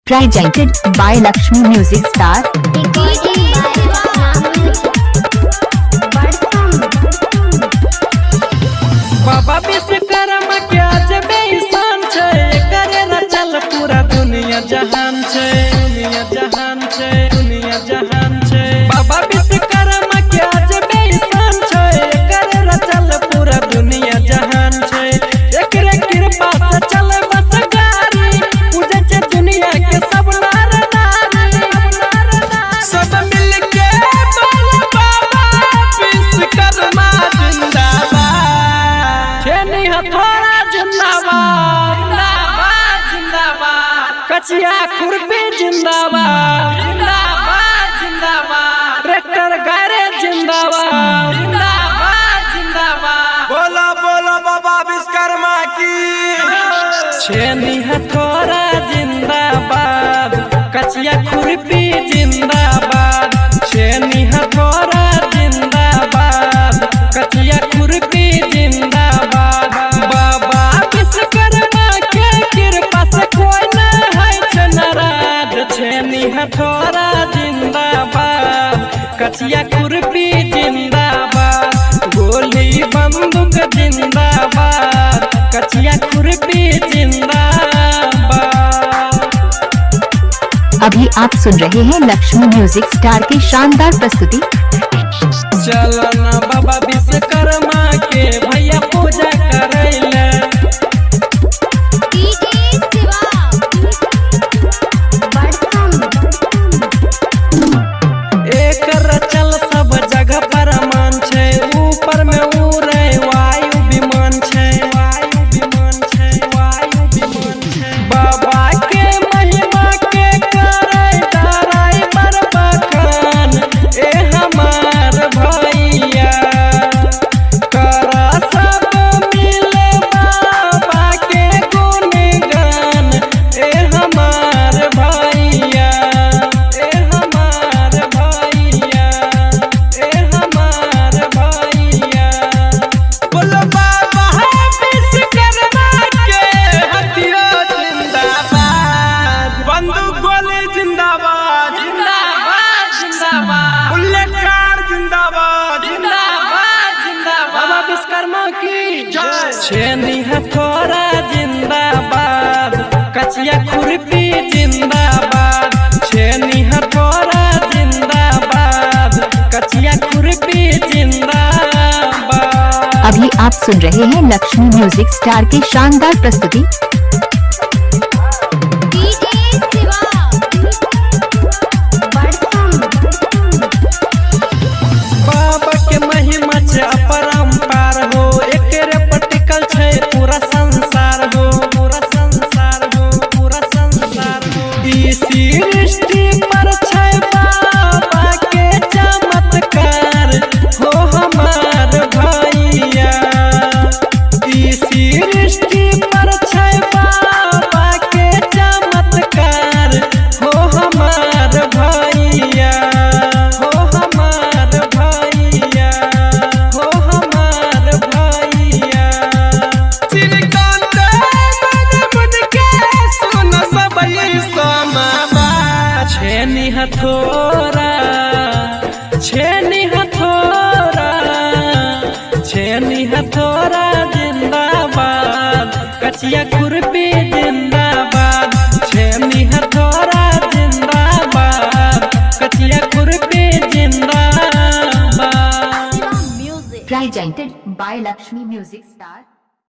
Presented by Lakshmi Music Star. बाबा विश्वकर्मा के अजबे इंसान छे, करे ना चल पूरा दुनिया जहान छे, दुनिया जहान छे, दुनिया जहान छे। बाबा विश्वकर्मा के अजबे इंसान छे, करे ना चल पूरा दुनिया जहान छे। एकरे कृपा से चले बस गाड़ी, पूजे छे दुनिया के सब नर नारी। सब मिलके बोले बाबा विश्वकर्मा जिंदाबाद। छेनी हथौड़ा जिंदाबाद, जिंदाबाद जिंदाबाद। कचिया खुरपी जिंदाबाद, जिंदाबाद जिंदाबाद। ट्रैक्टर गैरेज जिंदाबाद, जिंदाबाद जिंदाबाद। बोलो बोलो बाबा विश्वकर्मा की। छेनी हथौड़ा जिंदाबाद, कचिया खुरपी जिंदाबाद। छेनी हथौड़ा जिंदाबाद, कचिया खुरपी जिंदाबाद। बाबा विश्वकर्मा के कृपा से कोई न है छे नाराज। छेनी हथौड़ा जिंदाबाद, कचिया खुरपी जिंदाबाद। गोली बंदूक जिंदाबाद, कचिया खुरपी जिंदाबाद। अभी आप सुन रहे हैं लक्ष्मी म्यूजिक स्टार की शानदार प्रस्तुति। चलो ना बाबा विश्वकर्मा के भैया पूजा करैले। एकर चल सब जगह प्रमाण छे, ऊपर में उड़े वायु विमान छे, वायु विमान छे, वायु विमान छे। बाबा के महिमा के करे डराई बर बखान, ए हमार भैया। करा सब मिले बाबा के गुणगान, ए हमार भैया, ए हमार भैया, ए हमार भैया। बोलो बाबा विश्वकर्मा के हथियार जिंदाबाद। बंदूक गोली जिंदाबाद, जिंदाबाद जिंदाबाद। बुलेट कार जिंदाबाद, जिंदाबाद जिंदाबाद। बाबा विश्वकर्मा की जय। छेनी हथौड़ा जिंदाबाद, कचिया खुरपी जिंदाबाद। छेनी हथौड़ा जिंदाबाद, कचिया खुरपी जिंदाबाद। अभी आप सुन रहे हैं लक्ष्मी म्यूजिक स्टार की शानदार प्रस्तुति। बाबा के महिमा छे अपरंपार हो, एकरे पटिकल छे पूरा संसार हो, पूरा संसार हो, पूरा संसार हो। ई सृष्टि पर छे बाबा के चमत्कार, हो हमार भैया। ई सृष्टि पर छे बाबा के चमत्कार, हो हमार भैया, हो हमार भैया, हो हमार भैया। श्रीकांत मन के सुन सब ये समावा। छेनी हथौड़ा, छेनी हथौड़ा, छेनी हथौड़ा जिंदाबाद, कचिया खुरपी जिंदाबाद। छेनी हथौड़ा जिंदाबाद, कचिया खुरपी जिंदाबाद। Presented by Lakshmi Music Star.